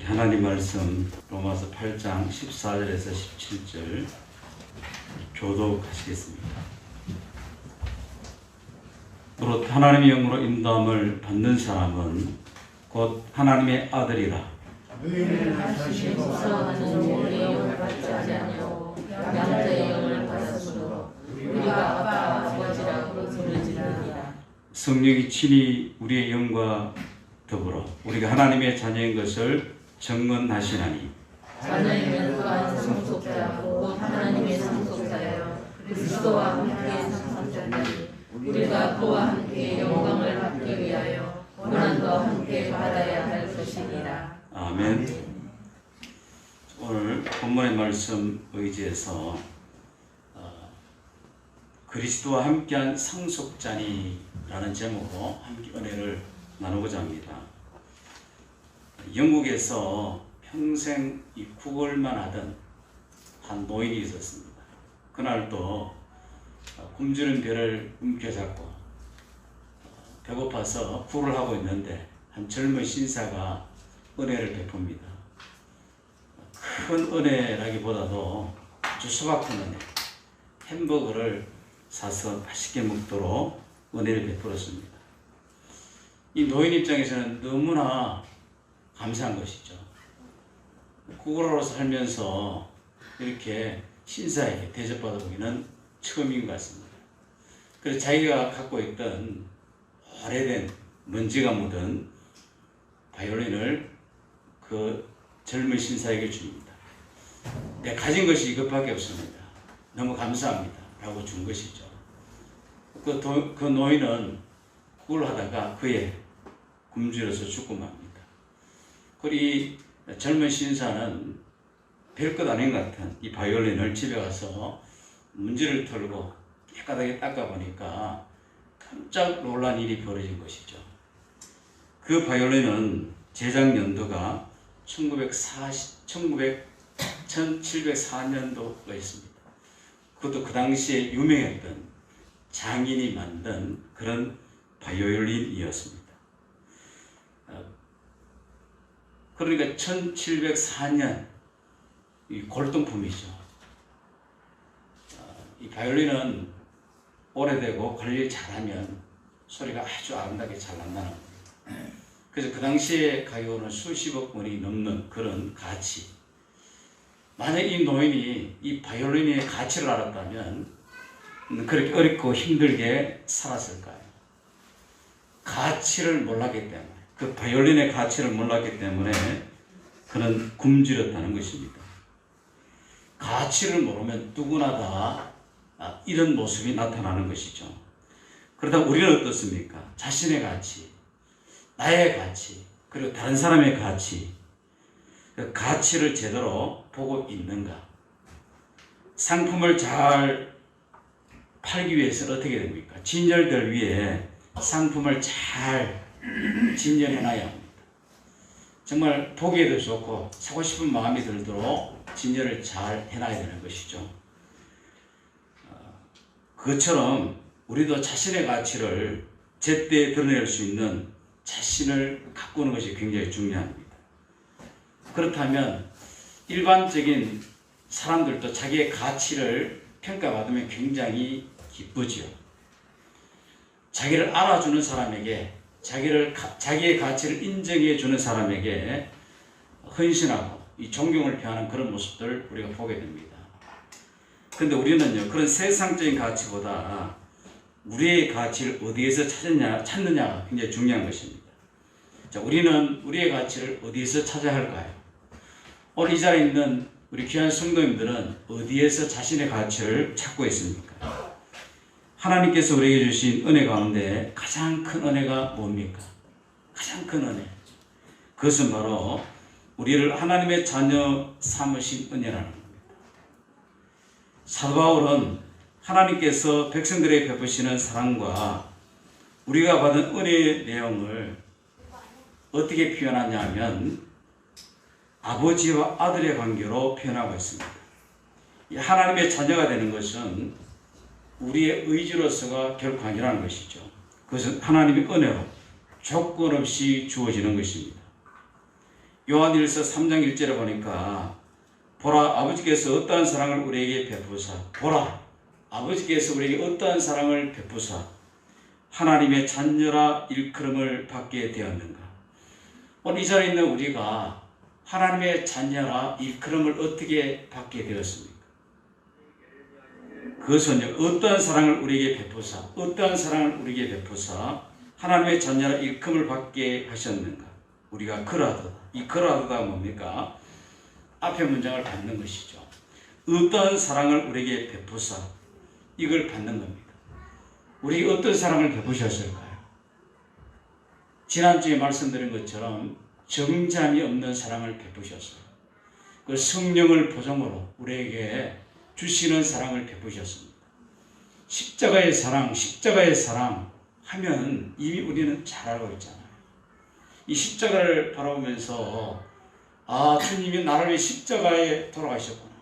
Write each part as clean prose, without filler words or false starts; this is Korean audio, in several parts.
하나님 말씀 로마서 8장 14절에서 17절 교독하시겠습니다. 무릇 하나님의 영으로 인도함을 받는 사람은 곧 하나님의 아들이라. 너희는 다시 복사하는 우리의 영을 받지 아니하고 양자의 영을 받았으므로 우리가 아빠 아버지라고 부르짖느니라. 성령이 친히 우리의 영과 더불어 우리가 하나님의 자녀인 것을 증언하시나니 자녀이면 또한 상속자고 곧 하나님의 상속자여 그리스도와 함께 상속자니 우리가 그와 함께 영광을 받기 위하여 고난도 함께 받아야 할 것이니라. 아멘. 오늘 본문의 말씀 의지해서 그리스도와 함께한 상속자니라는 제목으로 함께 은혜를 나누고자 합니다. 영국에서 평생 이 구걸만 하던 한 노인이 있었습니다. 그날도 굶주린 배를 움켜잡고 배고파서 굴을 하고 있는데 한 젊은 신사가 은혜를 베풉니다. 큰 은혜라기보다도 아주 소박한 은혜, 햄버거를 사서 맛있게 먹도록 은혜를 베풀었습니다. 이 노인 입장에서는 너무나 감사한 것이죠. 구걸하로서 살면서 이렇게 신사에게 대접받아보기는 처음인 것 같습니다. 그래서 자기가 갖고 있던 오래된 먼지가 묻은 바이올린을 그 젊은 신사에게 줍니다. 내가 가진 것이 이것밖에 없습니다. 너무 감사합니다. 라고 준 것이죠. 그 노인은 그걸 하다가 그의 굶주려서 죽고 맙니다. 그리고 이 젊은 신사는 별것 아닌 것 같은 이 바이올린을 집에 가서 문지를 털고 깨끗하게 닦아보니까 깜짝 놀란 일이 벌어진 것이죠. 그 바이올린은 제작 연도가 1704년도가 있습니다. 그것도 그 당시에 유명했던 장인이 만든 그런 바이올린이었습니다. 그러니까 1704년 이 골동품이죠. 이 바이올린은 오래되고 관리를 잘하면 소리가 아주 아름답게 잘 난다는 겁니다. 그래서 그 당시에 가격은 수십억 원이 넘는 그런 가치. 만약 이 노인이 이 바이올린의 가치를 알았다면 그렇게 어렵고 힘들게 살았을까요? 가치를 몰랐기 때문에, 그 바이올린의 가치를 몰랐기 때문에 그는 굶주렸다는 것입니다. 가치를 모르면 누구나 다 이런 모습이 나타나는 것이죠. 그러다 우리는 어떻습니까? 자신의 가치, 나의 가치, 그리고 다른 사람의 가치, 그 가치를 제대로 보고 있는가? 상품을 잘 팔기 위해서는 어떻게 됩니까? 진열들 위에 상품을 잘 진열해놔야 합니다. 정말 보기에도 좋고 사고 싶은 마음이 들도록 진열을 잘 해놔야 되는 것이죠. 그것처럼 우리도 자신의 가치를 제때 드러낼 수 있는 자신을 가꾸는 것이 굉장히 중요합니다. 그렇다면 일반적인 사람들도 자기의 가치를 평가받으면 굉장히 기쁘지요. 자기를 알아주는 사람에게, 자기의 가치를 인정해 주는 사람에게 헌신하고 이 존경을 표하는 그런 모습들을 우리가 보게 됩니다. 그런데 우리는요, 그런 세상적인 가치보다 우리의 가치를 어디에서 찾느냐가 굉장히 중요한 것입니다. 자, 우리는 우리의 가치를 어디에서 찾아야 할까요? 오늘 이 자리에 있는 우리 귀한 성도님들은 어디에서 자신의 가치를 찾고 있습니까? 하나님께서 우리에게 주신 은혜 가운데 가장 큰 은혜가 뭡니까? 가장 큰 은혜. 그것은 바로 우리를 하나님의 자녀 삼으신 은혜라는 겁니다. 사도 바울은 하나님께서 백성들에게 베푸시는 사랑과 우리가 받은 은혜의 내용을 어떻게 표현하냐 하면 아버지와 아들의 관계로 표현하고 있습니다. 하나님의 자녀가 되는 것은 우리의 의지로서가 결코 아니라는 것이죠. 그것은 하나님의 은혜로 조건 없이 주어지는 것입니다. 요한일서 3장 1절에 보니까 보라 아버지께서 어떠한 사랑을 우리에게 베푸사 보라 아버지께서 우리에게 어떠한 사랑을 베푸사 하나님의 자녀라 일컬음을 받게 되었는가. 오늘 이 자리에 있는 우리가 하나님의 자녀라 일컬음을 어떻게 받게 되었습니까? 그것은 어떠한 사랑을 우리에게 베푸사 어떠한 사랑을 우리에게 베푸사 하나님의 자녀라 일컬음을 받게 하셨는가. 우리가 그라도다. 이 그라도가 뭡니까? 앞에 문장을 받는 것이죠. 어떠한 사랑을 우리에게 베푸사 이걸 받는 겁니다. 우리에게 어떤 사랑을 베푸셨을까요? 지난주에 말씀드린 것처럼 정잠이 없는 사랑을 베푸셨어요. 그 성령을 보정으로 우리에게 주시는 사랑을 베푸셨습니다. 십자가의 사랑 하면 이미 우리는 잘 알고 있잖아요. 이 십자가를 바라보면서 주님이 나를 위해 십자가에 돌아가셨구나.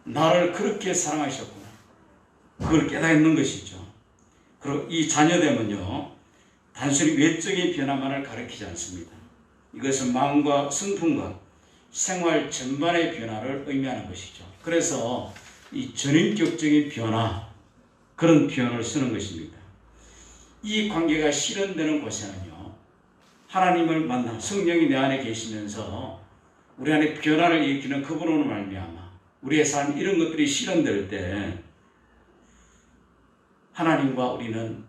나를 그렇게 사랑하셨구나. 그걸 깨닫는 것이죠. 그리고 이 자녀됨은요, 단순히 외적인 변화만을 가리키지 않습니다. 이것은 마음과 성품과 생활 전반의 변화를 의미하는 것이죠. 그래서 이 전인격적인 변화, 그런 표현을 쓰는 것입니다. 이 관계가 실현되는 곳에는요, 하나님을 만나 성령이 내 안에 계시면서 우리 안에 변화를 일으키는 그분으로 말미암아 우리의 삶 이런 것들이 실현될 때 하나님과 우리는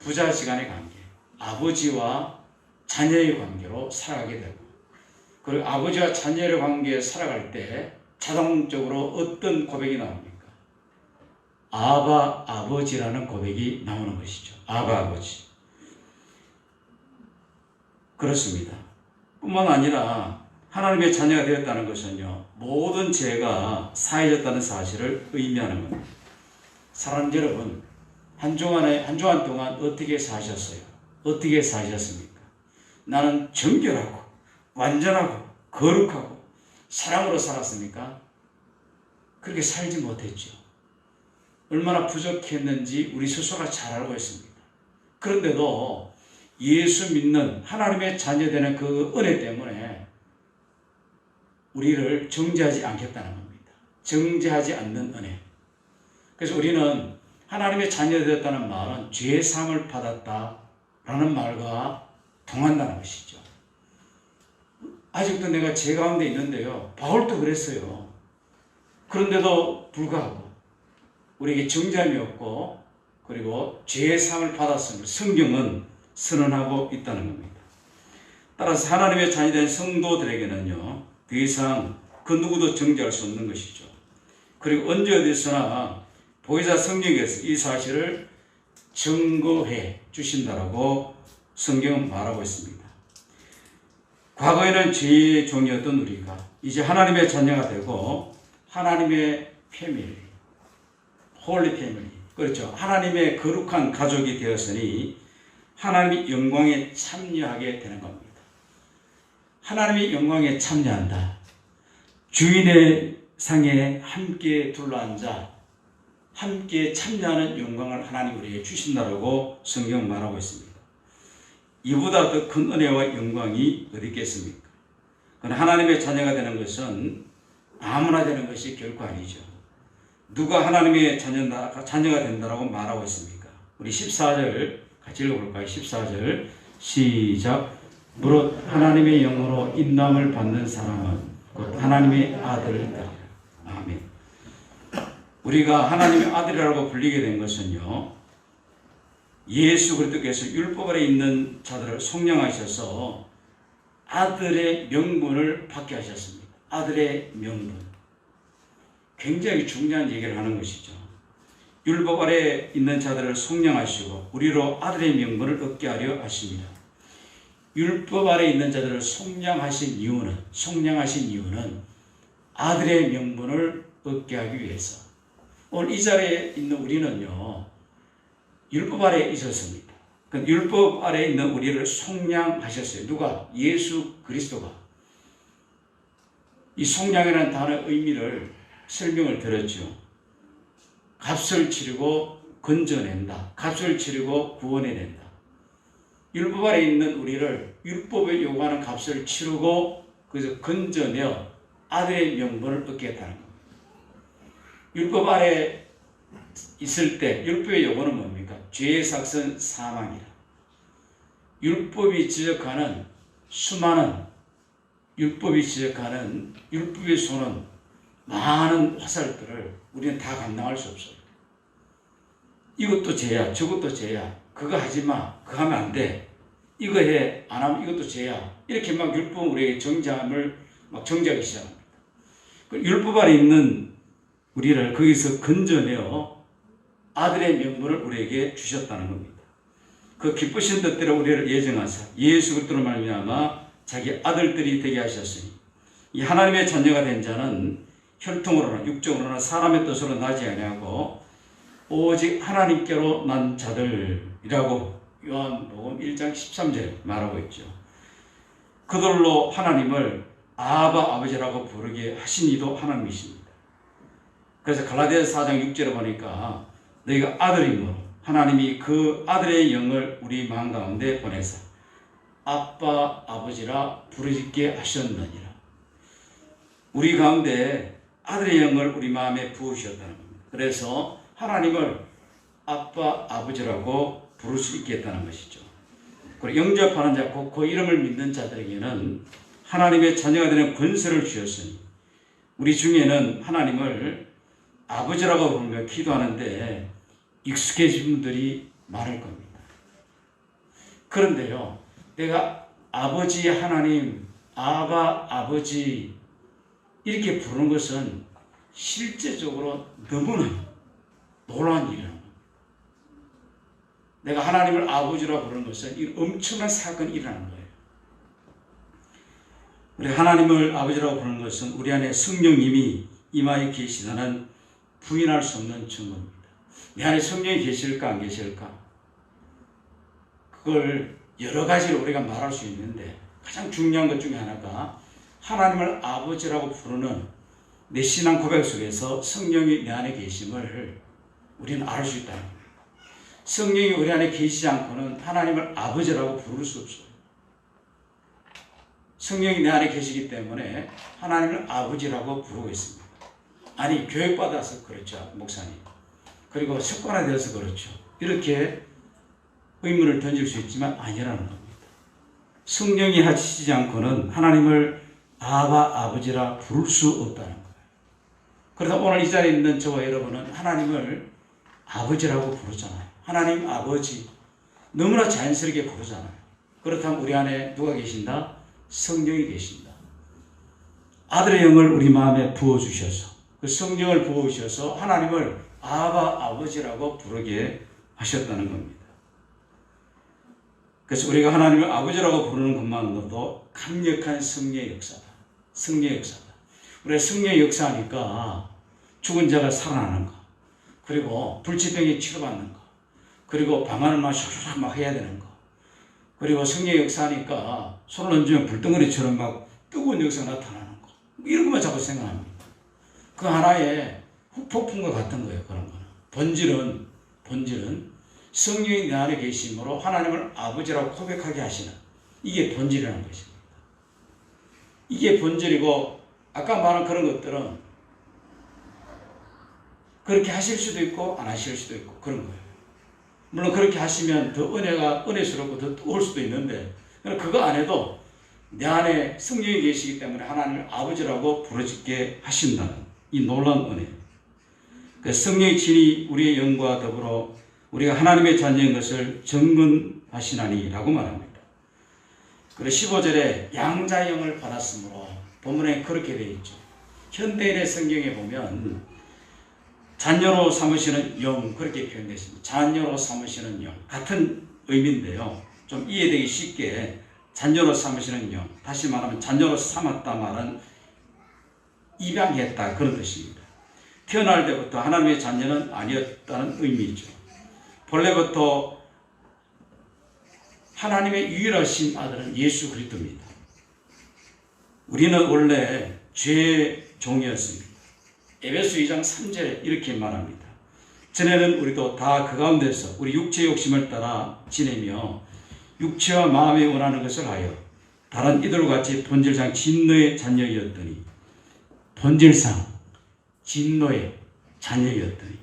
부자지간의 관계, 아버지와 자녀의 관계로 살아가게 되고, 그리고 아버지와 자녀의 관계에 살아갈 때 자동적으로 어떤 고백이 나옵니까? 아바 아버지라는 고백이 나오는 것이죠. 아바 아버지. 그렇습니다. 뿐만 아니라 하나님의 자녀가 되었다는 것은요, 모든 죄가 사해졌다는 사실을 의미하는 겁니다. 사랑하는 여러분, 한 주간 동안 어떻게 사셨어요? 어떻게 사셨습니까? 나는 정결하고 완전하고 거룩하고 사랑으로 살았습니까? 그렇게 살지 못했죠. 얼마나 부족했는지 우리 스스로가 잘 알고 있습니다. 그런데도 예수 믿는 하나님의 자녀되는 그 은혜 때문에 우리를 정죄하지 않겠다는 겁니다. 정죄하지 않는 은혜. 그래서 우리는 하나님의 자녀되었다는 말은 죄사함을 받았다라는 말과 동한다는 것이죠. 아직도 내가 죄 가운데 있는데요. 바울도 그랬어요. 그런데도 불구하고 우리에게 정죄함이 없고 그리고 죄사함을 받았음을 성경은 선언하고 있다는 겁니다. 따라서 하나님의 자녀된 성도들에게는요, 더 이상 그 누구도 정죄할 수 없는 것이죠. 그리고 언제 어디서나 보혜사 성령께서 이 사실을 증거해 주신다라고 성경은 말하고 있습니다. 과거에는 죄의 종이었던 우리가 이제 하나님의 자녀가 되고 하나님의 패밀리, 홀리 패밀리, 그렇죠. 하나님의 거룩한 가족이 되었으니 하나님의 영광에 참여하게 되는 겁니다. 하나님의 영광에 참여한다. 주인의 상에 함께 둘러앉아 함께 참여하는 영광을 하나님 우리에게 주신다라고 성경 말하고 있습니다. 이보다 더 큰 은혜와 영광이 어디 있겠습니까? 그러나 하나님의 자녀가 되는 것은 아무나 되는 것이 결코 아니죠. 누가 하나님의 자녀가 된다라고 말하고 있습니까? 우리 14절 같이 읽어볼까요? 14절 시작. 무릇 하나님의 영으로 인도함을 받는 사람은 곧 하나님의 아들이다. 아멘. 우리가 하나님의 아들이라고 불리게 된 것은요, 예수 그리스도께서 율법 아래 있는 자들을 속량하셔서 아들의 명분을 받게 하셨습니다. 아들의 명분. 굉장히 중요한 얘기를 하는 것이죠. 율법 아래 있는 자들을 속량하시고 우리로 아들의 명분을 얻게 하려 하십니다. 율법 아래 있는 자들을 속량하신 이유는 아들의 명분을 얻게 하기 위해서. 오늘 이 자리에 있는 우리는요, 율법 아래에 있었습니다. 율법 아래에 있는 우리를 속량하셨어요. 누가? 예수 그리스도가. 이 속량이라는 단어의 의미를 설명을 드렸죠. 값을 치르고 건져낸다. 값을 치르고 구원해낸다. 율법 아래 있는 우리를 율법에 요구하는 값을 치르고 그래서 건져내어 아들의 명분을 얻겠다는 겁니다. 율법 아래 있을 때 율법의 요구는 뭡니까? 죄의 삭은 사망이라. 율법이 지적하는 수많은 율법이 지적하는 율법의 쏘는 많은 화살들을 우리는 다 감당할 수 없어요. 이것도 죄야, 저것도 죄야. 그거 하지 마, 그거 하면 안 돼. 이거 해, 안 하면 이것도 죄야. 이렇게 막 율법은 우리에게 정죄함을 막 정죄하기 시작합니다. 율법 아래 있는 우리를 거기서 건져내어 아들의 명분을 우리에게 주셨다는 겁니다. 그 기쁘신 뜻대로 우리를 예정하사 예수 그리스도로 말미암아 자기 아들들이 되게 하셨으니 이 하나님의 자녀가 된 자는 혈통으로나 육정으로나 사람의 뜻으로 나지 아니하고 오직 하나님께로 난 자들이라고 요한복음 1장 13절에 말하고 있죠. 그들로 하나님을 아바 아버지라고 부르게 하신 이도 하나님이십니다. 그래서 갈라디아서 4장 6절에 보니까 너희가 아들이므로 하나님이 그 아들의 영을 우리 마음 가운데 보내사 아빠 아버지라 부르짖게 하셨느니라. 우리 가운데 아들의 영을 우리 마음에 부으셨다는 겁니다. 그래서 하나님을 아빠 아버지라고 부를 수 있겠다는 것이죠. 그리고 영접하는 자, 곧 그 이름을 믿는 자들에게는 하나님의 자녀가 되는 권세를 주셨으니 우리 중에는 하나님을 아버지라고 부르며 기도하는데 익숙해진 분들이 많을 겁니다. 그런데요, 내가 아버지 하나님, 아바 아버지 이렇게 부르는 것은 실제적으로 너무나 놀라운 일이라는 겁니다. 내가 하나님을 아버지라고 부르는 것은 엄청난 사건이 일어나는 거예요. 우리 하나님을 아버지라고 부르는 것은 우리 안에 성령님이 임하여 계시다는 부인할 수 없는 증거입니다. 내 안에 성령이 계실까 안 계실까? 그걸 여러 가지로 우리가 말할 수 있는데 가장 중요한 것 중에 하나가 하나님을 아버지라고 부르는 내 신앙 고백 속에서 성령이 내 안에 계심을 우리는 알 수 있다는 겁니다. 성령이 우리 안에 계시지 않고는 하나님을 아버지라고 부를 수 없어요. 성령이 내 안에 계시기 때문에 하나님을 아버지라고 부르고 있습니다. 아니, 교육받아서 그렇죠, 목사님. 그리고 습관화되어서 그렇죠. 이렇게 의문을 던질 수 있지만 아니라는 겁니다. 성령이 하시지 않고는 하나님을 아바 아버지라 부를 수 없다는 거예요. 그러다 오늘 이 자리에 있는 저와 여러분은 하나님을 아버지라고 부르잖아요. 하나님 아버지 너무나 자연스럽게 부르잖아요. 그렇다면 우리 안에 누가 계신다? 성령이 계신다. 아들의 영을 우리 마음에 부어주셔서 그 성령을 부어주셔서 하나님을 아바 아버지라고 부르게 하셨다는 겁니다. 그래서 우리가 하나님을 아버지라고 부르는 것만으로도 강력한 성령의 역사다. 성령의 역사다. 우리가 성령의 역사하니까 죽은 자가 살아나는 거, 그리고 불치병이 치료받는 거, 그리고 방안을 막 샤샤 막 해야 되는 거, 그리고 성령의 역사하니까 손을 얹으면 불덩어리처럼 막 뜨거운 역사가 나타나는 거, 이런 것만 자꾸 생각합니다. 그 하나의 후폭풍과 같은 거예요. 그런 거는 본질은 성령이 내 안에 계심으로 하나님을 아버지라고 고백하게 하시는, 이게 본질이라는 것입니다. 이게 본질이고, 아까 말한 그런 것들은 그렇게 하실 수도 있고 안 하실 수도 있고 그런 거예요. 물론 그렇게 하시면 더 은혜스럽고 더 뜨거울 수도 있는데, 그거 안 해도 내 안에 성령이 계시기 때문에 하나님을 아버지라고 부르짖게 하신다는 이 놀라운 은혜. 성령의 친히 우리의 영과 더불어 우리가 하나님의 자녀인 것을 증언하시나니라고 말합니다. 그리고 15절에 양자의 영을 받았으므로, 본문에 그렇게 되어 있죠. 현대인의 성경에 보면 자녀로 삼으시는 영, 그렇게 표현되어 있습니다. 자녀로 삼으시는 영, 같은 의미인데요. 좀 이해되기 쉽게 자녀로 삼으시는 영, 다시 말하면 자녀로 삼았다 말은 입양했다, 그런 뜻입니다. 태어날 때부터 하나님의 자녀는 아니었다는 의미죠. 본래부터 하나님의 유일하신 아들은 예수 그리스도입니다. 우리는 원래 죄의 종이었습니다. 에베소 2장 3절에 이렇게 말합니다. 전에는 우리도 다 그 가운데서 우리 육체의 욕심을 따라 지내며 육체와 마음이 원하는 것을 하여 다른 이들과 같이 본질상 진노의 자녀이었더니 본질상 진노의 자녀이었더니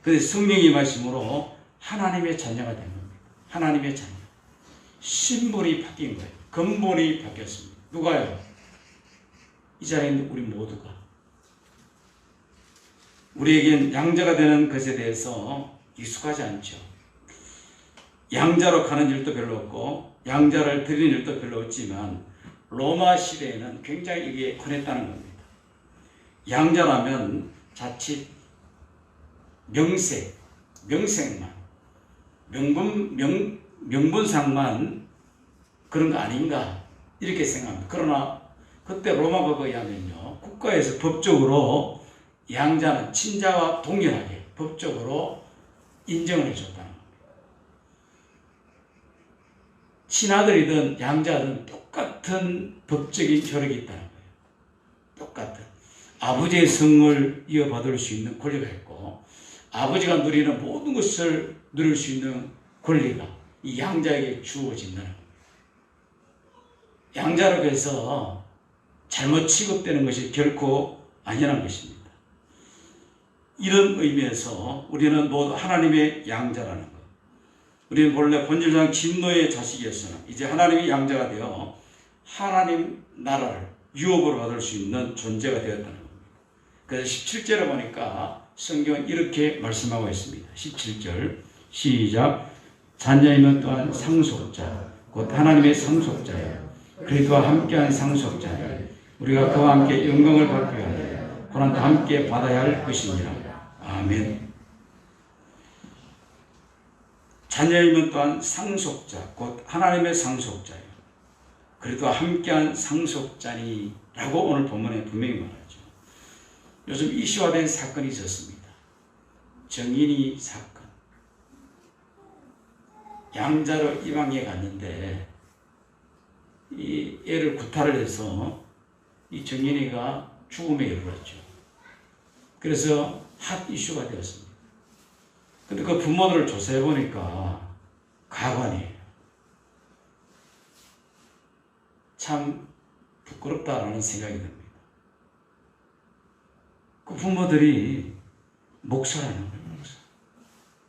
그런데 성령의 말씀으로 하나님의 자녀가 된 겁니다. 하나님의 자녀. 신분이 바뀐 거예요. 근본이 바뀌었습니다. 누가요? 이 자리에 있는 우리 모두가. 우리에겐 양자가 되는 것에 대해서 익숙하지 않죠. 양자로 가는 일도 별로 없고 양자를 드리는 일도 별로 없지만 로마 시대에는 굉장히 이게 흔했다는 겁니다. 양자라면 자칫 명색만 명분상만 그런 거 아닌가 이렇게 생각합니다. 그러나 그때 로마 법에 의하면요 국가에서 법적으로 양자는 친자와 동일하게 법적으로 인정을 해줬다는 겁니다. 친아들이든 양자든 똑같은 법적인 효력이 있다는 거예요. 똑같은 아버지의 성을 이어받을 수 있는 권리가 있고 아버지가 누리는 모든 것을 누릴 수 있는 권리가 이 양자에게 주어진다는 겁니다. 양자라고 해서 잘못 취급되는 것이 결코 아니라는 것입니다. 이런 의미에서 우리는 모두 하나님의 양자라는 것. 우리는 본래 본질상 진노의 자식이었으나 이제 하나님의 양자가 되어 하나님 나라를 유업으로 받을 수 있는 존재가 되었다는 겁니다. 그래서 17절에 보니까 성경은 이렇게 말씀하고 있습니다. 17절 시작. 자녀이면 또한 상속자 곧 하나님의 상속자여 그리스도와 함께한 상속자여 우리가 그와 함께 영광을 받기 위하여 고난도 함께 받아야 할 것이니라. 아멘. 자녀이면 또한 상속자 곧 하나님의 상속자여 그리스도와 함께한 상속자니라고 오늘 본문에 분명히 말하죠. 요즘 이슈화된 사건이 있었습니다. 정인이 사건. 양자로 입양해 갔는데 이 애를 구타를 해서 이 정인이가 죽음에 이르렀죠. 그래서 핫 이슈가 되었습니다. 근데 그 부모들을 조사해 보니까 가관이에요. 참 부끄럽다라는 생각이 듭니다. 그 부모들이 목사라는 거예요. 목사.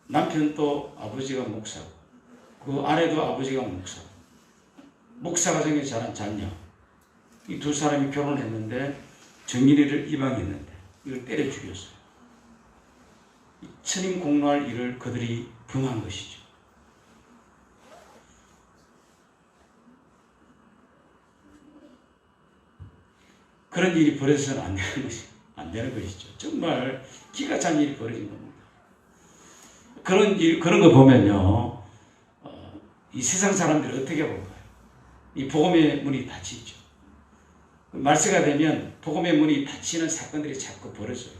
남편도 아버지가 목사고 그 아내도 아버지가 목사고 목사 가정에 자란 자녀 이 두 사람이 결혼했는데 정인이를 입양했는데 이걸 때려 죽였어요. 천인 공로할 일을 그들이 범한 것이죠. 그런 일이 벌어져서는 안 되는 것이죠. 정말 기가 찬 일이 벌어진 겁니다. 그런 거 보면요, 이 세상 사람들이 어떻게 볼까요? 이 복음의 문이 닫히죠. 말세가 되면 복음의 문이 닫히는 사건들이 자꾸 벌어져요.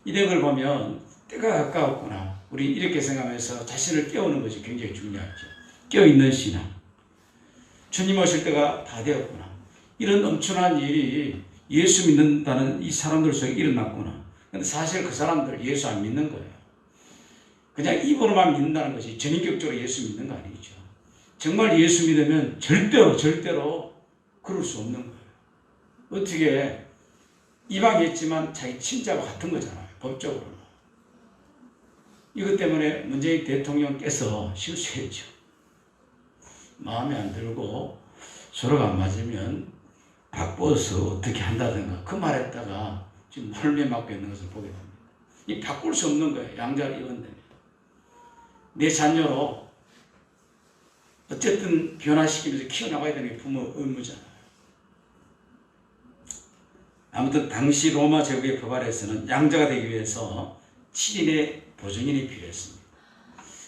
이런 걸 보면 때가 가까웠구나. 우리 이렇게 생각하면서 자신을 깨우는 것이 굉장히 중요하죠. 깨어있는 신앙. 주님 오실 때가 다 되었구나. 이런 엄청난 일이 예수 믿는다는 이 사람들 속에 일어났구나. 근데 사실 그 사람들 예수 안 믿는 거예요. 그냥 입으로만 믿는다는 것이 전인격적으로 예수 믿는 거 아니죠. 정말 예수 믿으면 절대로 그럴 수 없는 거예요. 어떻게 입양했지만 자기 친자와 같은 거잖아요. 법적으로는. 이것 때문에 문재인 대통령께서 실수했죠. 마음에 안 들고 서로가 안 맞으면 바꿔서 어떻게 한다든가 그 말했다가 지금 헐매 맞고 있는 것을 보게 됩니다. 이 바꿀 수 없는 거예요. 양자를 이룬다면. 내 자녀로 어쨌든 변화시키면서 키워나가야 되는 게 부모 의무잖아요. 아무튼 당시 로마 제국의 법 아래에서는 양자가 되기 위해서 7인의 보증인이 필요했습니다.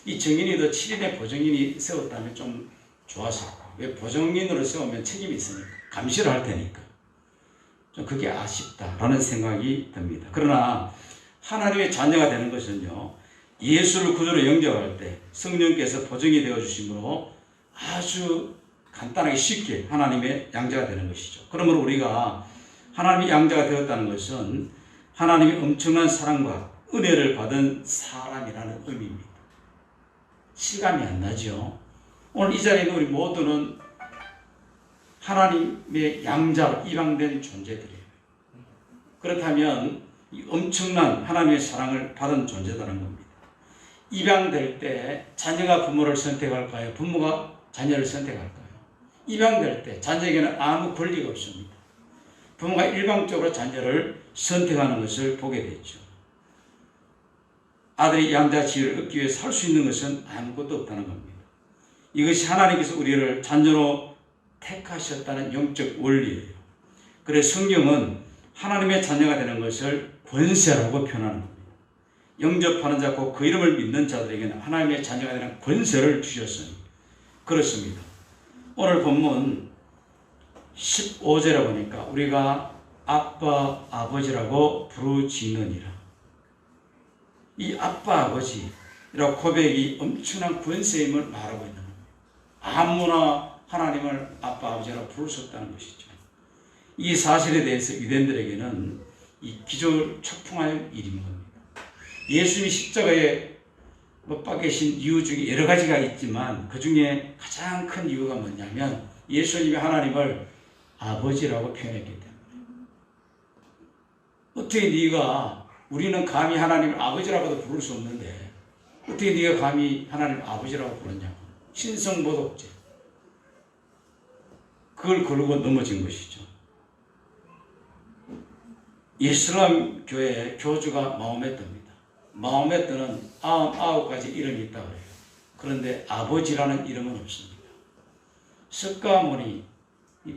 이 정인이도 7인의 보증인이 세웠다면 좀 좋았을 거예요. 왜 보증인으로 세우면 책임이 있으니까. 감시를 할 테니까. 좀 그게 아쉽다라는 생각이 듭니다. 그러나 하나님의 자녀가 되는 것은요. 예수를 구주로 영접할 때 성령께서 보증이 되어주심으로 아주 간단하게 쉽게 하나님의 양자가 되는 것이죠. 그러므로 우리가 하나님의 양자가 되었다는 것은 하나님의 엄청난 사랑과 은혜를 받은 사람이라는 의미입니다. 실감이 안 나죠. 오늘 이 자리에 있는 우리 모두는 하나님의 양자로 입양된 존재들이에요. 그렇다면 이 엄청난 하나님의 사랑을 받은 존재라는 겁니다. 입양될 때 자녀가 부모를 선택할까요? 부모가 자녀를 선택할까요? 입양될 때 자녀에게는 아무 권리가 없습니다. 부모가 일방적으로 자녀를 선택하는 것을 보게 되죠. 아들이 양자 지위를 얻기 위해서 할 수 있는 것은 아무것도 없다는 겁니다. 이것이 하나님께서 우리를 자녀로 택하셨다는 영적 원리예요. 그래서 성경은 하나님의 자녀가 되는 것을 권세라고 표현하는 겁니다. 영접하는 자, 곧 그 이름을 믿는 자들에게는 하나님의 자녀가 되는 권세를 주셨으니 그렇습니다. 오늘 본문 15절에 보니까 우리가 아빠, 아버지라고 부르짖느니라. 이 아빠, 아버지라고 고백이 엄청난 권세임을 말하고 있는 겁니다. 아무나 하나님을 아빠, 아버지라고 부를 수 없다는 것이죠. 이 사실에 대해서 유대인들에게는 이 기절초풍할 일인 겁니다. 예수님이 십자가에 못 박히신 이유 중에 여러 가지가 있지만 그 중에 가장 큰 이유가 뭐냐면 예수님이 하나님을 아버지라고 표현했기 때문에. 어떻게 네가, 우리는 감히 하나님을 아버지라고도 부를 수 없는데 어떻게 네가 감히 하나님을 아버지라고 부르냐고. 신성모독죄. 그걸 걸고 넘어진 것이죠. 이슬람 교회 교주가 마호메트입니다. 마호메트는 99가지 이름이 있다고 해요. 그런데 아버지라는 이름은 없습니다. 석가모니,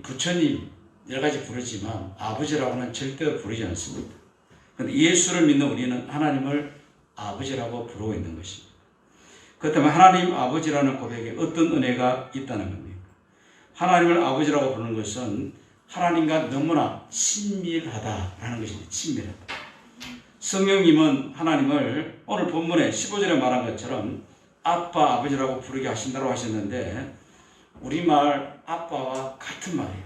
부처님 여러 가지 부르지만 아버지라고는 절대 부르지 않습니다. 그런데 예수를 믿는 우리는 하나님을 아버지라고 부르고 있는 것입니다. 그렇다면 하나님 아버지라는 고백에 어떤 은혜가 있다는 겁니까? 하나님을 아버지라고 부르는 것은 하나님과 너무나 친밀하다라는 것입니다. 친밀하다. 성령님은 하나님을 오늘 본문에 15절에 말한 것처럼 아빠, 아버지라고 부르게 하신다고 하셨는데 우리말 아빠와 같은 말이에요.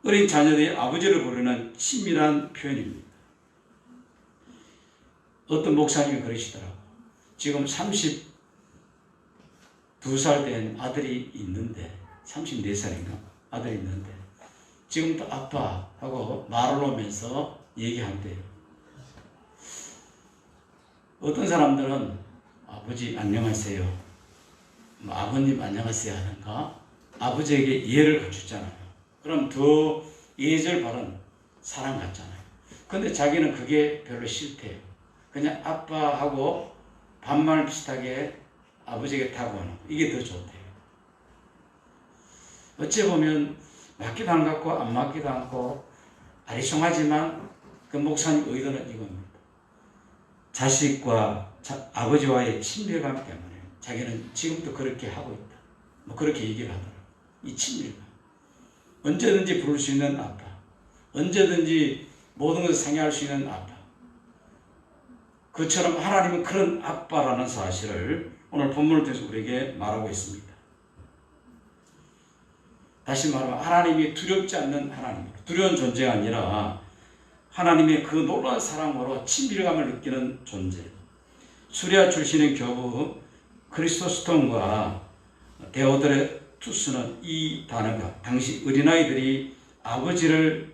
어린 자녀들이 아버지를 부르는 친밀한 표현입니다. 어떤 목사님이 그러시더라고요. 지금 32살 된 아들이 있는데 34살인가 아들이 있는데 지금부터 아빠 하고 말을 놓으면서 얘기한대요. 어떤 사람들은 아버지 안녕하세요, 아버님 안녕하세요 하는가 아버지에게 이해를 갖추잖아요. 그럼 더 예절 바른 사랑 같잖아요. 근데 자기는 그게 별로 싫대요. 그냥 아빠하고 반말 비슷하게 아버지에게 타고하는 거. 이게 더 좋대요. 어찌 보면 맞기도 안 같고 안 맞기도 않고 아리송하지만 그 목사님 의도는 이겁니다. 자식과 아버지와의 친밀감 때문에 자기는 지금도 그렇게 하고 있다. 뭐 그렇게 얘기를 하더라고요. 이 친밀감. 언제든지 부를 수 있는 아빠. 언제든지 모든 것을 상의할 수 있는 아빠. 그처럼 하나님은 그런 아빠라는 사실을 오늘 본문을 통해서 우리에게 말하고 있습니다. 다시 말하면 하나님이 두렵지 않는 하나님, 두려운 존재가 아니라 하나님의 그 놀라운 사랑으로 친밀감을 느끼는 존재. 수리아 출신의 교부 크리스토스톤과 데오드레투스는 이 단어가 당시 어린아이들이 아버지를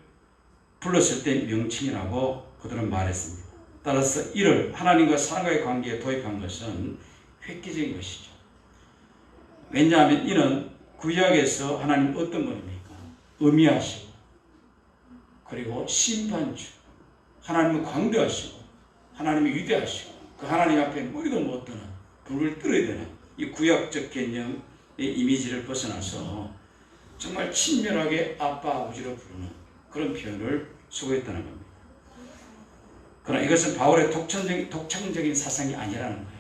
불렀을 때 명칭이라고 그들은 말했습니다. 따라서 이를 하나님과 사람과의 관계에 도입한 것은 획기적인 것이죠. 왜냐하면 이는 구약에서 하나님 어떤 분입니까? 의미하시고 그리고 심판주, 하나님은 광대하시고 하나님이 위대하시고 그 하나님 앞에 머리도 못 드는 불을 떨어야 되는 이 구약적 개념의 이미지를 벗어나서 정말 친밀하게 아빠, 아버지로 부르는 그런 표현을 수고했다는 겁니다. 그러나 이것은 바울의 독창적인 사상이 아니라는 거예요.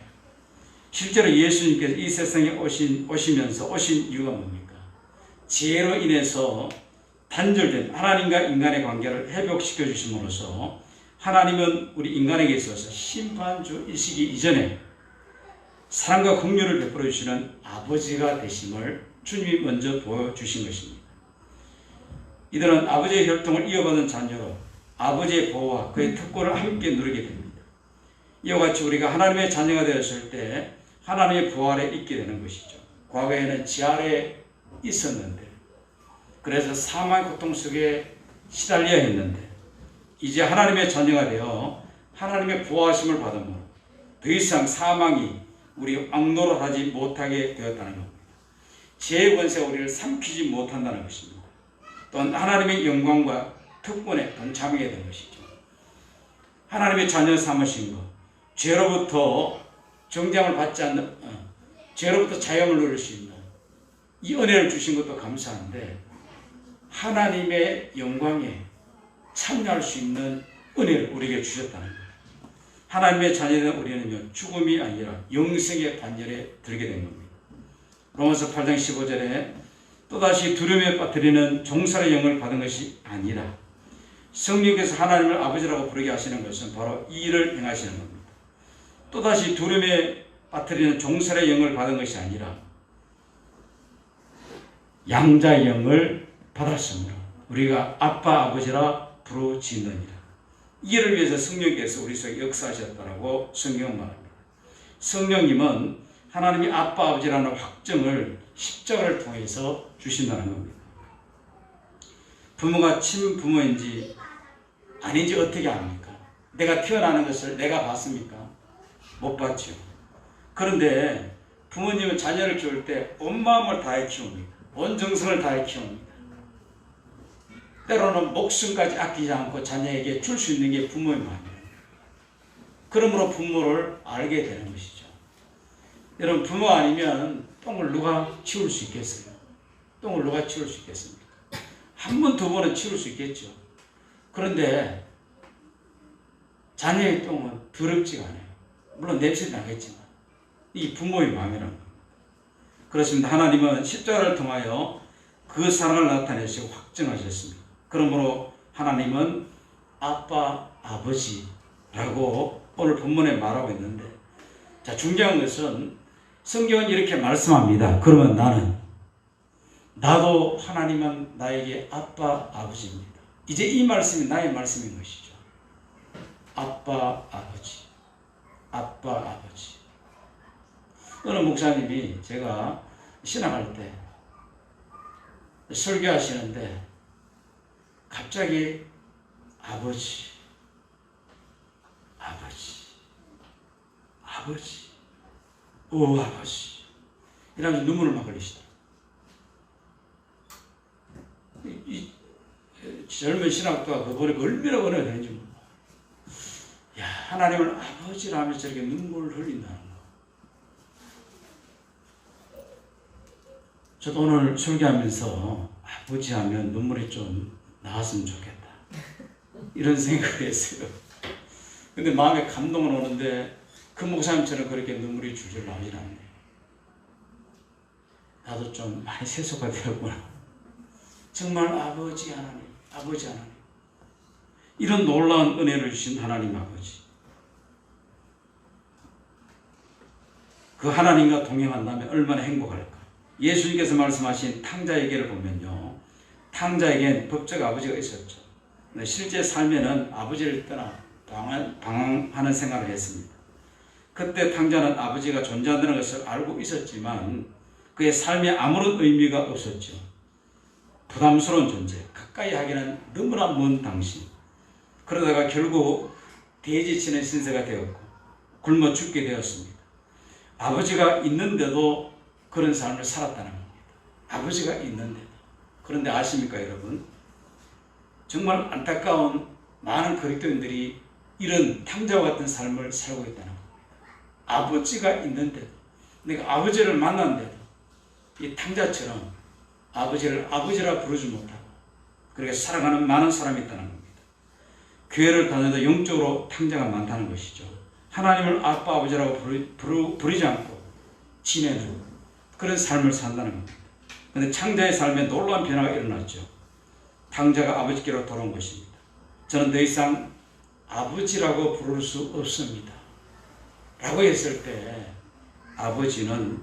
실제로 예수님께서 이 세상에 오시면서 오신 이유가 뭡니까? 지혜로 인해서 단절된 하나님과 인간의 관계를 회복시켜 주심으로써 하나님은 우리 인간에게 있어서 심판주이시기 이전에 사랑과 긍휼을 베풀어 주시는 아버지가 되심을 주님이 먼저 보여주신 것입니다. 이들은 아버지의 혈통을 이어받은 자녀로 아버지의 보호와 그의 특권을 함께 누리게 됩니다. 이와 같이 우리가 하나님의 자녀가 되었을 때 하나님의 보호 아래 있게 되는 것이죠. 과거에는 지하에 있었는데, 그래서 사망의 고통 속에 시달려야 했는데, 이제 하나님의 자녀가 되어 하나님의 보호하심을 받으므로 더 이상 사망이 우리 왕노릇하지 못하게 되었다는 겁니다. 죄의 권세가 우리를 삼키지 못한다는 것입니다. 또한 하나님의 영광과 특권에 동참하게 된 것이죠. 하나님의 자녀 삼으신 것, 죄로부터 정죄함을 받지 않는, 죄로부터 자유함을 누릴 수 있는 이 은혜를 주신 것도 감사한데, 하나님의 영광에 참여할 수 있는 은혜를 우리에게 주셨다는 거예요. 하나님의 자녀된 우리는요, 죽음이 아니라 영생의 반열에 들게 된 겁니다. 로마서 8장 15절에 또다시 두려움에 빠뜨리는 종살의 영을 받은 것이 아니라 성령께서 하나님을 아버지라고 부르게 하시는 것은 바로 이 일을 행하시는 겁니다. 또다시 두려움에 빠뜨리는 종살의 영을 받은 것이 아니라 양자의 영을 받았으므로 우리가 아빠 아버지라 부르짖느니라. 이를 위해서 성령께서 우리 속에 역사하셨다라고 성경은 말합니다. 성령님은 하나님이 아빠 아버지라는 확정을 십자가를 통해서 주신다는 겁니다. 부모가 친부모인지 아닌지 어떻게 압니까? 내가 태어나는 것을 내가 봤습니까? 못 봤죠. 그런데 부모님은 자녀를 키울 때 온 마음을 다해 키웁니다. 온 정성을 다해 키웁니다. 때로는 목숨까지 아끼지 않고 자녀에게 줄 수 있는 게 부모의 마음이에요. 그러므로 부모를 알게 되는 것이죠. 여러분, 부모 아니면 똥을 누가 치울 수 있겠어요? 똥을 누가 치울 수 있겠습니까? 한 번, 두 번은 치울 수 있겠죠. 그런데 자녀의 똥은 더럽지가 않아요. 물론 냄새 나겠지만 이 부모의 마음이라는 겁니다. 그렇습니다. 하나님은 십자가를 통하여 그 사랑을 나타내시고 확증하셨습니다. 그러므로 하나님은 아빠, 아버지라고 오늘 본문에 말하고 있는데, 자, 중요한 것은 성경은 이렇게 말씀합니다. 그러면 나도 하나님은 나에게 아빠, 아버지입니다. 이제 이 말씀이 나의 말씀인 것이죠. 아빠, 아버지. 아빠, 아버지. 어느 목사님이 제가 신앙할 때 설교하시는데 갑자기 아버지, 아버지 이러면서 눈물을 막 흘리시더라고요. 이 젊은 신학도가 그거를 얼마나 은혜가 되는지 몰라. 야, 하나님을 아버지라 하면서 저렇게 눈물을 흘린다는 거. 저도 오늘 설교하면서 아버지 하면 눈물이 좀 나왔으면 좋겠다, 이런 생각을 했어요. 근데 마음에 감동은 오는데 그 목사님처럼 그렇게 눈물이 줄줄 나오진 않네요. 나도 좀 많이 세속화 되었구나. 정말 아버지 하나님, 아버지 하나님, 이런 놀라운 은혜를 주신 하나님 아버지, 그 하나님과 동행한다면 얼마나 행복할까. 예수님께서 말씀하신 탕자에게를 보면요, 탕자에겐 법적 아버지가 있었죠. 실제 삶에는 아버지를 떠나 방황하는 생활을 했습니다. 그때 탕자는 아버지가 존재한다는 것을 알고 있었지만 그의 삶에 아무런 의미가 없었죠. 부담스러운 존재, 가까이 하기는 너무나 먼 당신. 그러다가 결국 대지치는 신세가 되었고 굶어 죽게 되었습니다. 아버지가 있는데도 그런 삶을 살았다는 겁니다. 아버지가 있는데도. 그런데 아십니까, 여러분? 정말 안타까운 많은 그리스도인들이 이런 탕자와 같은 삶을 살고 있다는 겁니다. 아버지가 있는데도, 내가 아버지를 만났는데도 이 탕자처럼 아버지를 아버지라 부르지 못하고 그렇게 살아가는 많은 사람이 있다는 겁니다. 교회를 다녀도 영적으로 탕자가 많다는 것이죠. 하나님을 아빠, 아버지라고 부르지 않고 지내는 그런 삶을 산다는 겁니다. 그런데 탕자의 삶에 놀라운 변화가 일어났죠. 탕자가 아버지께로 돌아온 것입니다. 저는 더 이상 아버지라고 부를 수 없습니다 라고 했을 때 아버지는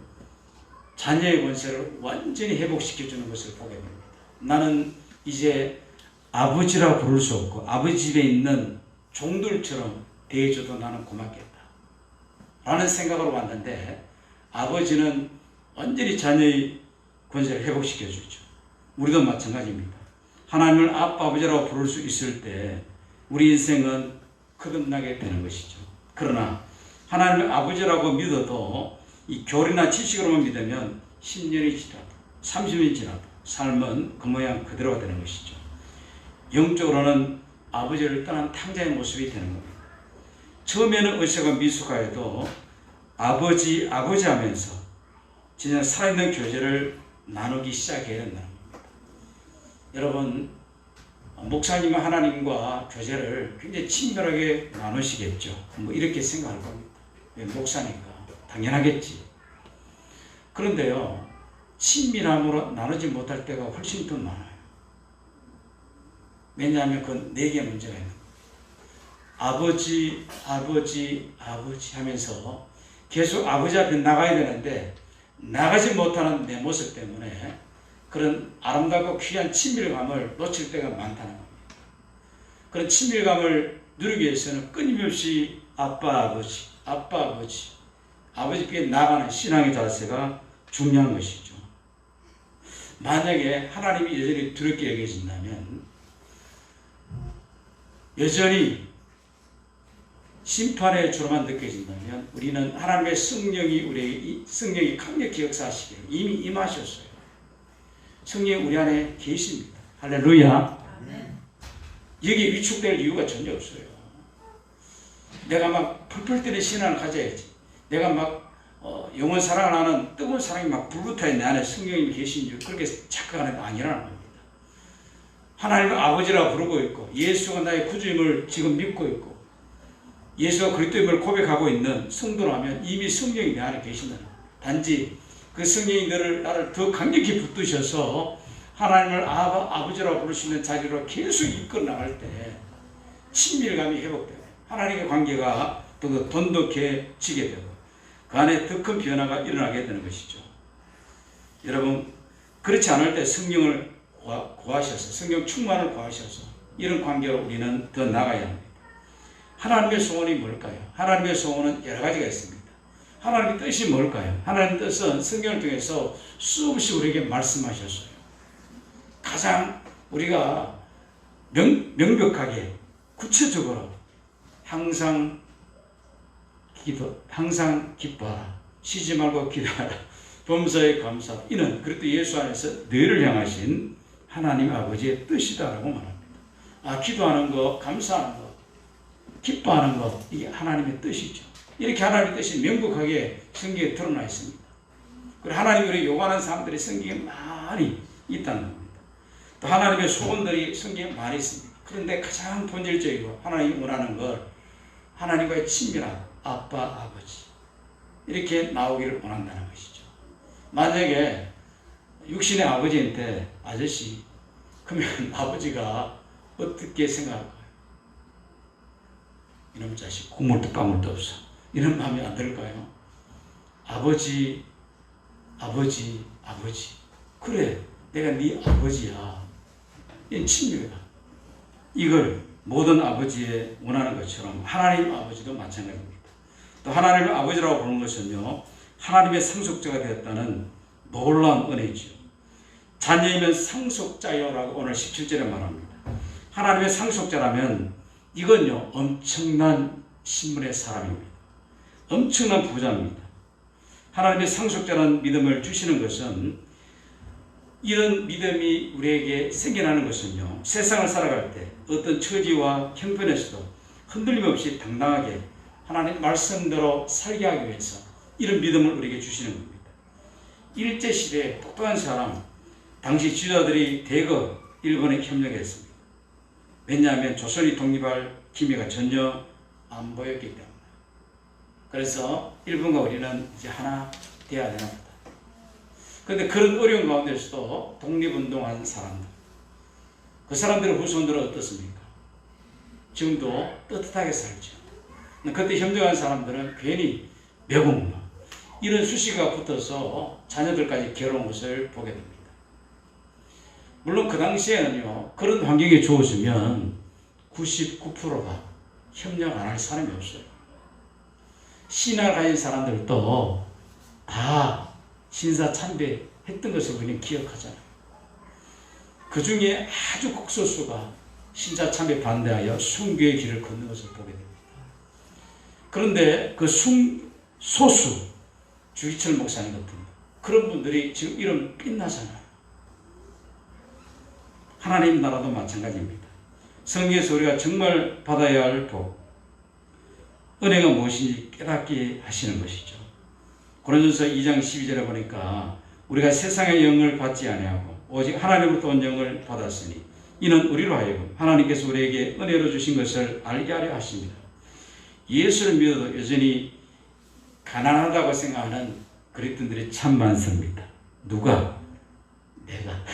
자녀의 권세를 완전히 회복시켜주는 것을 보게 됩니다. 나는 이제 아버지라고 부를 수 없고 아버지 집에 있는 종들처럼 대해줘도 나는 고맙겠다 라는 생각으로 왔는데, 아버지는 완전히 자녀의 권세를 회복시켜 주죠. 우리도 마찬가지입니다. 하나님을 아빠, 아버지라고 부를 수 있을 때 우리 인생은 거듭나게 되는 것이죠. 그러나 하나님을 아버지라고 믿어도 이 교리나 지식으로만 믿으면 10년이 지나도 30년이 지나도 삶은 그 모양 그대로가 되는 것이죠. 영적으로는 아버지를 떠난 탕자의 모습이 되는 겁니다. 처음에는 의식과 미숙하여도 아버지 하면서 진짜 살아있는 교제를 나누기 시작해야 된다는 겁니다. 여러분, 목사님과 하나님과 교제를 굉장히 친밀하게 나누시겠죠. 뭐 이렇게 생각할 겁니다. 목사니까 당연하겠지. 그런데요, 친밀함으로 나누지 못할 때가 훨씬 더 많아요. 왜냐하면 그건 4개의 문제가 있는 거예요. 아버지 하면서 계속 아버지 앞에 나가야 되는데 나가지 못하는 내 모습 때문에 그런 아름답고 귀한 친밀감을 놓칠 때가 많다는 겁니다. 그런 친밀감을 누리기 위해서는 끊임없이 아버지께 나가는 신앙의 자세가 중요한 것이죠. 만약에 하나님이 여전히 두렵게 여겨진다면, 여전히 심판의 주로만 느껴진다면 우리는 하나님의 성령이 강력히 역사하시기를 이미 임하셨어요. 성령이 우리 안에 계십니다. 할렐루야. 여기에 위축될 이유가 전혀 없어요. 내가 막 펄펄 뛰는 신앙을 가져야지. 내가 막 영원 사랑하는 뜨거운 사랑이 막 불붙어있는 내 안에 성령이 계신 줄 그렇게 착각하는 게 아니라는 겁니다. 하나님을 아버지라고 부르고 있고 예수가 나의 구주임을 지금 믿고 있고 예수가 그리스도임을 고백하고 있는 성도라면 이미 성령이 내 안에 계신다는 겁니다. 단지 그 성령이 나를 더 강력히 붙드셔서 하나님을 아버지라고 부를 수 있는 자리로 계속 이끌어 나갈 때 친밀감이 회복되고 하나님의 관계가 더 돈독해지게 되고 그 안에 더 큰 변화가 일어나게 되는 것이죠. 여러분, 그렇지 않을 때 성령을 구하셔서 성령 충만을 구하셔서 이런 관계로 우리는 더 나가야 합니다. 하나님의 소원이 뭘까요? 하나님의 소원은 여러 가지가 있습니다. 하나님의 뜻이 뭘까요? 하나님의 뜻은 성경을 통해서 수없이 우리에게 말씀하셨어요. 가장 우리가 명백하게 구체적으로 항상 기뻐하라. 쉬지 말고 기도하라. 범사에 감사하라. 이는 그리스도 예수 안에서 너희를 향하신 하나님 아버지의 뜻이다라고 말합니다. 기도하는 것, 감사하는 것, 기뻐하는 것, 이게 하나님의 뜻이죠. 이렇게 하나님의 뜻이 명백하게 성경에 드러나 있습니다. 그리고 하나님이 우리 요구하는 사람들이 성경에 많이 있다는 겁니다. 또 하나님의 소원들이 성경에 많이 있습니다. 그런데 가장 본질적이고 하나님이 원하는 걸 하나님과의 친밀한 아빠, 아버지 이렇게 나오기를 원한다는 것이죠. 만약에 육신의 아버지한테 아저씨, 그러면 아버지가 어떻게 생각할까요? 이놈 자식 국물도 까물도 없어. 이런 마음이 안 들까요? 아버지 그래 내가 네 아버지야. 이 친밀감. 이걸 모든 아버지의 원하는 것처럼 하나님 아버지도 마찬가지입니다. 또 하나님을 아버지라고 부르는 것은요, 하나님의 상속자가 되었다는 놀라운 은혜이죠. 자녀이면 상속자요라고 오늘 17절에 말합니다. 하나님의 상속자라면 이건요 엄청난 신분의 사람입니다. 엄청난 부자입니다. 하나님의 상속자라는 믿음을 주시는 것은 이런 믿음이 우리에게 생겨나는 것은요 세상을 살아갈 때 어떤 처지와 형편에서도 흔들림 없이 당당하게 하나님 말씀대로 살게 하기 위해서 이런 믿음을 우리에게 주시는 겁니다. 일제시대에 똑똑한 사람, 당시 지도자들이 대거 일본에 협력했습니다. 왜냐하면 조선이 독립할 기미가 전혀 안 보였기 때문에. 그래서 일본과 우리는 이제 하나 되어야 되나 보다. 그런데 그런 어려운 가운데서도 독립운동한 사람들, 그 사람들의 후손들은 어떻습니까? 지금도 떳떳하게 살죠. 그때 협력한 사람들은 괜히 매국노 이런 수식어가 붙어서 자녀들까지 괴로운 것을 보게 됩니다. 물론 그 당시에는요 그런 환경이 주어지면 99%가 협력 안 할 사람이 없어요. 신앙을 가진 사람들도 다 신사참배 했던 것을 우리는 기억하잖아요. 그 중에 아주 극소수가 신사참배 반대하여 순교의 길을 걷는 것을 보게 됩니다. 그런데 그 소수 주기철 목사님 같은 그런 분들이 지금 이름 빛나잖아요. 하나님 나라도 마찬가지입니다. 성경에서 우리가 정말 받아야 할 복, 은혜가 무엇인지 깨닫게 하시는 것이죠. 고린도전서 2장 12절에 보니까 우리가 세상의 영을 받지 아니하고 오직 하나님으로부터 온 영을 받았으니 이는 우리로 하여금 하나님께서 우리에게 은혜로 주신 것을 알게 하려 하십니다. 예수를 믿어도 여전히 가난하다고 생각하는 그리스도인들이 참 많습니다. 누가? 내가.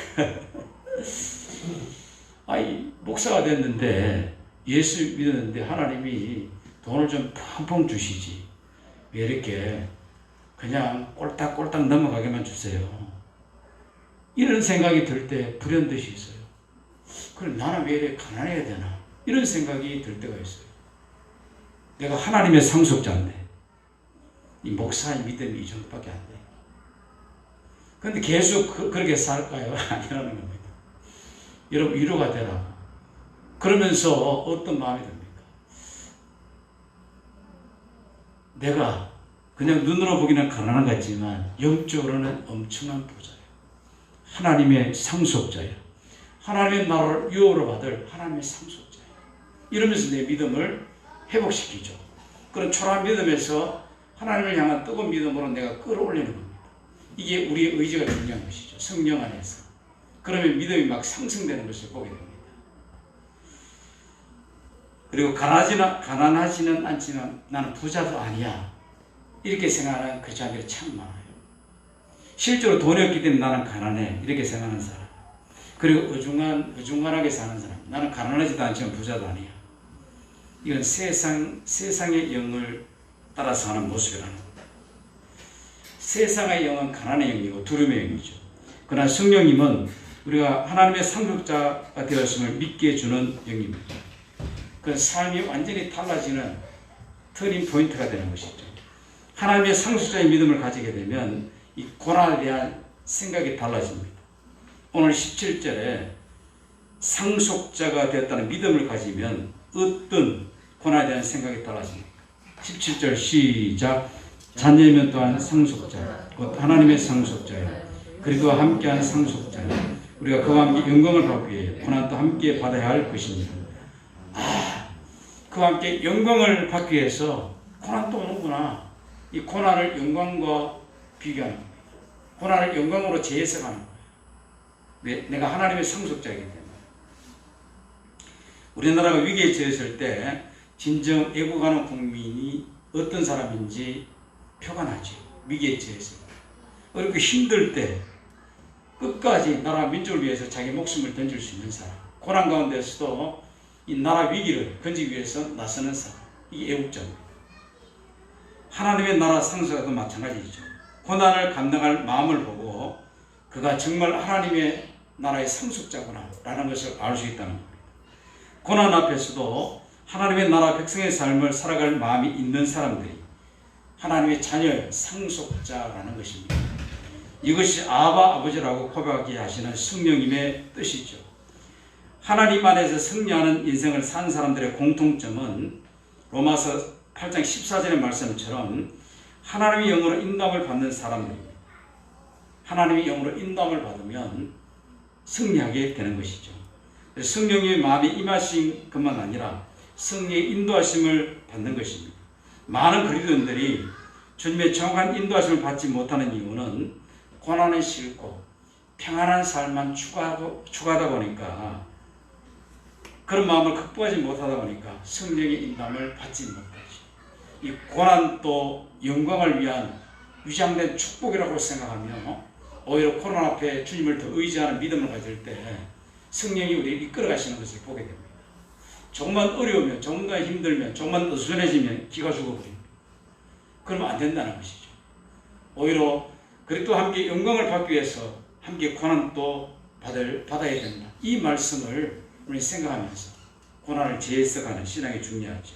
아니, 목사가 됐는데 예수 믿었는데 하나님이 돈을 좀 펑펑 주시지 왜 이렇게 그냥 꼴딱꼴딱 넘어가게만 주세요. 이런 생각이 들 때 불현듯이 있어요. 그럼 나는 왜 이렇게 가난해야 되나? 이런 생각이 들 때가 있어요. 내가 하나님의 상속자인데 이 목사의 믿음이 이 정도밖에 안 돼. 그런데 계속 그렇게 살까요? 아니라는 겁니다. 여러분 위로가 되라. 그러면서 어떤 마음이 듭니까? 내가 그냥 눈으로 보기는 가난한 것 같지만 영적으로는 엄청난 부자예요. 하나님의 상속자예요. 하나님의 나라를 유업으로 받을 하나님의 상속자예요. 이러면서 내 믿음을 회복시키죠. 그런 초라한 믿음에서 하나님을 향한 뜨거운 믿음으로 내가 끌어올리는 겁니다. 이게 우리의 의지가 중요한 것이죠. 성령 안에서. 그러면 믿음이 막 상승되는 것을 보게 됩니다. 그리고 가난하지는 않지만 나는 부자도 아니야. 이렇게 생각하는 크리스찬들이 참 많아요. 실제로 돈이 없기 때문에 나는 가난해. 이렇게 생각하는 사람. 그리고 어중간하게 사는 사람. 나는 가난하지도 않지만 부자도 아니야. 이건 세상의 영을 따라서 하는 모습이라는 겁니다. 세상의 영은 가난의 영이고 두려움의 영이죠. 그러나 성령님은 우리가 하나님의 상속자가 되었음을 믿게 해주는 영입니다. 그 삶이 완전히 달라지는 터닝 포인트가 되는 것이죠. 하나님의 상속자의 믿음을 가지게 되면 이 고난에 대한 생각이 달라집니다. 오늘 17절에 상속자가 되었다는 믿음을 가지면 어떤 고난에 대한 생각이 달라집니다. 17절 시작. 자녀이면 또한 상속자 곧 하나님의 상속자요 그리스도와 함께한 상속자요 우리가 그와 함께 영광을 받기 위해 고난도 함께 받아야 할 것입니다. 그와 함께 영광을 받기 위해서 고난도 오는구나. 이 고난을 영광과 비교하는 겁니다. 고난을 영광으로 재해석하는 거예요. 왜? 내가 하나님의 상속자이기 때문에. 우리나라가 위기에 처했을 때 진정 애국하는 국민이 어떤 사람인지 표가 나죠. 위기에 처해서. 그리고 힘들 때 끝까지 나라 민족을 위해서 자기 목숨을 던질 수 있는 사람. 고난 가운데서도 이 나라 위기를 건지기 위해서 나서는 사람. 이게 애국자입니다. 하나님의 나라 상속자도 마찬가지죠. 고난을 감당할 마음을 보고 그가 정말 하나님의 나라의 상속자구나 라는 것을 알 수 있다는 겁니다. 고난 앞에서도 하나님의 나라 백성의 삶을 살아갈 마음이 있는 사람들이 하나님의 자녀의 상속자라는 것입니다. 이것이 아버지라고 고백하게 하시는 성령님의 뜻이죠. 하나님 안에서 승리하는 인생을 산 사람들의 공통점은 로마서 8장 14절의 말씀처럼 하나님의 영으로 인도함을 받는 사람들입니다. 하나님의 영으로 인도함을 받으면 승리하게 되는 것이죠. 성령의 마음이 임하신 것만 아니라 성령의 인도하심을 받는 것입니다. 많은 그리스도인들이 주님의 정확한 인도하심을 받지 못하는 이유는 고난이 싫고 평안한 삶만 추구하다 보니까 그런 마음을 극복하지 못하다 보니까 성령의 인도함을 받지 못하죠. 이 고난도 영광을 위한 위장된 축복이라고 생각하며 오히려 코로나 앞에 주님을 더 의지하는 믿음을 가질 때 성령이 우리를 이끌어 가시는 것을 보게 됩니다. 조금만 어려우면, 조금만 힘들면, 조금만 어수선해지면 기가 죽어버립니다. 그러면 안 된다는 것이죠. 오히려 그리스도와 함께 영광을 받기 위해서 함께 고난도 받아야 된다. 이 말씀을 우리 생각하면서 고난을 재해석하는 신앙이 중요하죠.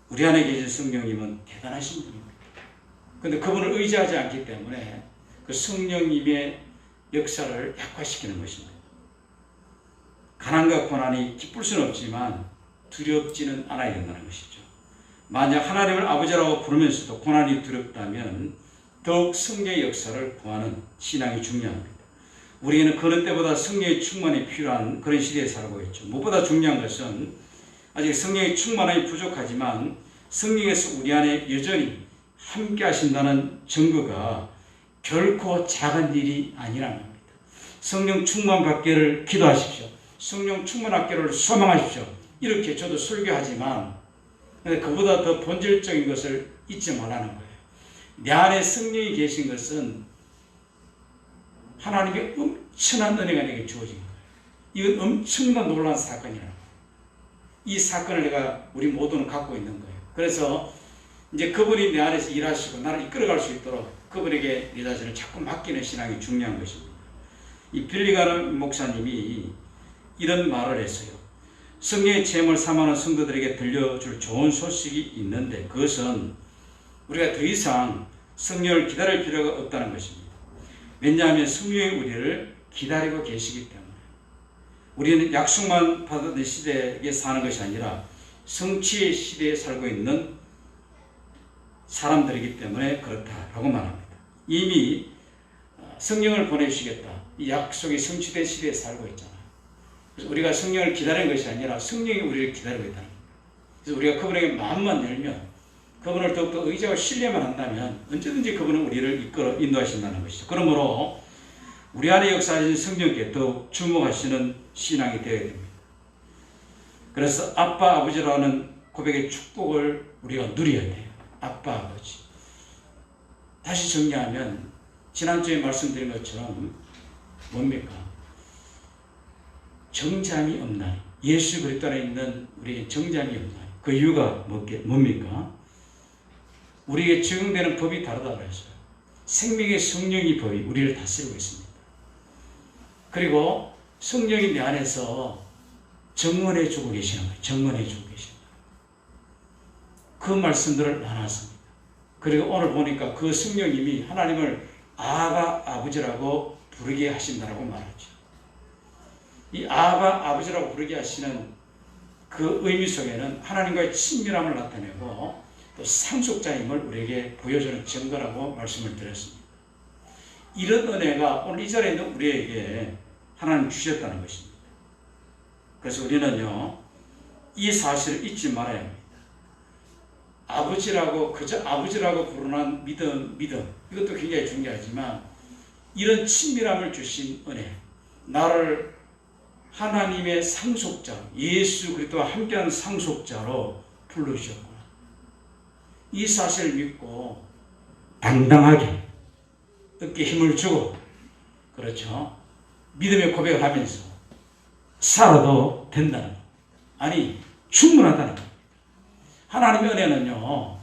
우리 안에 계신 성령님은 대단하신 분입니다. 근데 그분을 의지하지 않기 때문에 그 성령님의 역사를 약화시키는 것입니다. 가난과 고난이 기쁠 수는 없지만 두렵지는 않아야 된다는 것이죠. 만약 하나님을 아버지라고 부르면서도 고난이 두렵다면 더욱 성령의 역사를 구하는 신앙이 중요합니다. 우리는 그런 때보다 성령의 충만이 필요한 그런 시대에 살고 있죠. 무엇보다 중요한 것은 아직 성령의 충만함이 부족하지만 성령에서 우리 안에 여전히 함께 하신다는 증거가 결코 작은 일이 아니라는 겁니다. 성령 충만 받기를 기도하십시오. 성령 충만 받기를 소망하십시오. 이렇게 저도 설교하지만 그보다 더 본질적인 것을 잊지 말라는 거예요. 내 안에 성령이 계신 것은 하나님의 엄청난 은혜가 내게 주어진 거예요. 이건 엄청난 놀라운 사건이라는 거예요. 이 사건을 우리 모두는 갖고 있는 거예요. 그래서 이제 그분이 내 안에서 일하시고 나를 이끌어갈 수 있도록 그분에게 내 자신을 자꾸 맡기는 신앙이 중요한 것입니다. 이 빌리가르 목사님이 이런 말을 했어요. 성령의 체험을 삼아하는 성도들에게 들려줄 좋은 소식이 있는데 그것은 우리가 더 이상 성령을 기다릴 필요가 없다는 것입니다. 왜냐하면 성령이 우리를 기다리고 계시기 때문에 우리는 약속만 받는 시대에 사는 것이 아니라 성취의 시대에 살고 있는 사람들이기 때문에 그렇다라고 말합니다. 이미 성령을 보내주시겠다. 이 약속이 성취된 시대에 살고 있잖아요. 그래서 우리가 성령을 기다리는 것이 아니라 성령이 우리를 기다리고 있다는 겁니다. 그래서 우리가 그분에게 마음만 열면 그분을 더욱더 의지하고 신뢰만 한다면 언제든지 그분은 우리를 이끌어 인도하신다는 것이죠. 그러므로 우리 안에 역사하신 성령께 더욱 주목하시는 신앙이 되어야 됩니다. 그래서 아빠 아버지라는 고백의 축복을 우리가 누려야 돼요. 아빠 아버지. 다시 정리하면 지난주에 말씀드린 것처럼 뭡니까? 정잠이 없나니 예수 그리스도 안에 있는 우리에게 정잠이 없나니 그 이유가 뭡니까? 우리에게 적용되는 법이 다르다고 했어요. 생명의 성령이 법이 우리를 다스리고 있습니다. 그리고 성령이 내 안에서 정언해 주고 계시는 거예요. 정언해 주고 계시는 거예요. 그 말씀들을 나눴습니다. 그리고 오늘 보니까 그 성령님이 하나님을 아바 아버지라고 부르게 하신다라고 말하죠. 이 아바 아버지라고 부르게 하시는 그 의미 속에는 하나님과의 친밀함을 나타내고 또 상속자임을 우리에게 보여주는 증거라고 말씀을 드렸습니다. 이런 은혜가 오늘 이 자리에 있는 우리에게 하나님 주셨다는 것입니다. 그래서 우리는요, 이 사실을 잊지 말아야 합니다. 아버지라고, 그저 아버지라고 부르는 믿음, 이것도 굉장히 중요하지만 이런 친밀함을 주신 은혜, 나를 하나님의 상속자, 예수 그리스도와 함께하는 상속자로 불러주셨구나. 이 사실을 믿고 당당하게 어깨에 힘을 주고, 그렇죠, 믿음의 고백을 하면서 살아도 된다는 것. 아니, 충분하다는 것. 하나님의 은혜는요,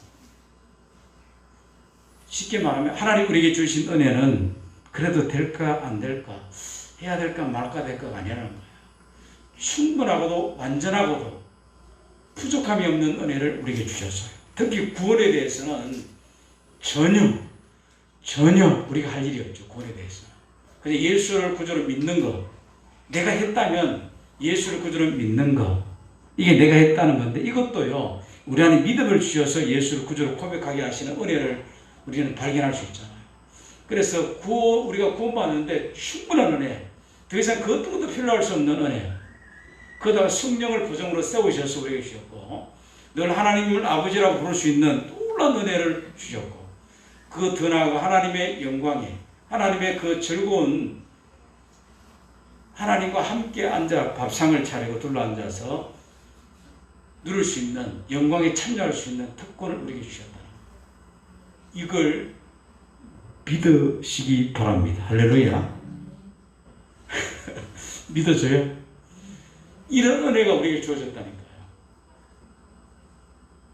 쉽게 말하면 하나님 우리에게 주신 은혜는 그래도 될까 안 될까, 해야 될까 말까 될까가 아니라는 거예요. 충분하고도 완전하고도 부족함이 없는 은혜를 우리에게 주셨어요. 특히 구원에 대해서는 전혀 우리가 할 일이 없죠. 구원에 대해서는. 그냥 예수를 구주로 믿는 것, 내가 했다면 예수를 구주로 믿는 것, 이게 내가 했다는 건데, 이것도요, 우리 안에 믿음을 주셔서 예수를 구주로 고백하게 하시는 은혜를 우리는 발견할 수 있잖아요. 그래서 우리가 구원받는데 충분한 은혜, 더 이상 그 어떤 것도 필요할 수 없는 은혜, 그러다가 성령을 보정으로 세우셔서 우리에게 주셨고, 늘 하나님을 아버지라고 부를 수 있는 놀라운 은혜를 주셨고, 그 더 나아가 하나님의 영광에, 하나님의 그 즐거운, 하나님과 함께 앉아 밥상을 차리고 둘러앉아서 누릴 수 있는, 영광에 참여할 수 있는 특권을 우리에게 주셨다. 이걸 믿으시기 바랍니다. 할렐루야. 믿어져요? 이런 은혜가 우리에게 주어졌다니까요.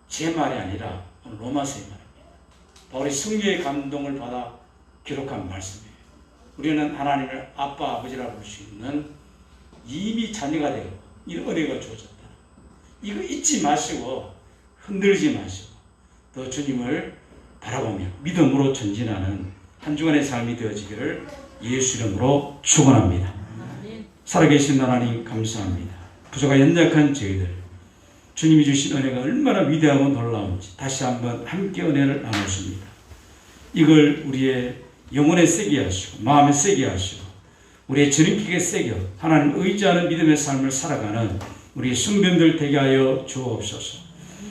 제 말이 아니라 로마서의 말입니다. 바울이 성령의 감동을 받아 기록한 말씀이에요. 우리는 하나님을 아빠 아버지라고 부를 수 있는 이미 자녀가 되고 이런 은혜가 주어졌다. 이거 잊지 마시고 흔들지 마시고 더 주님을 바라보며 믿음으로 전진하는 한 주간의 삶이 되어지기를 예수 이름으로 축원합니다. 살아계신 하나님 감사합니다. 부족한 연약한 저희들 주님이 주신 은혜가 얼마나 위대하고 놀라운지 다시 한번 함께 은혜를 나누십니다. 이걸 우리의 영혼에 새게 하시고 마음에 새게 하시고 우리의 전인격에 새겨 하나님 의지하는 믿음의 삶을 살아가는 우리 순변들 되게 하여 주옵소서.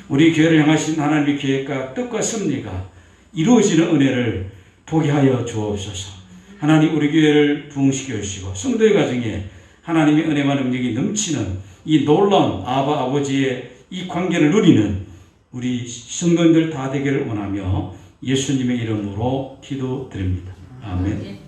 우리 교회를 향하신 하나님의 계획과 뜻과 섭리가 이루어지는 은혜를 보게 하여 주옵소서. 하나님 우리 교회를 부흥시켜 주시고 성도의 가정에 하나님의 은혜와 능력이 넘치는 이 놀라운 아버지의 이 관계를 누리는 우리 성도들 다 되기를 원하며 예수님의 이름으로 기도드립니다. 아멘.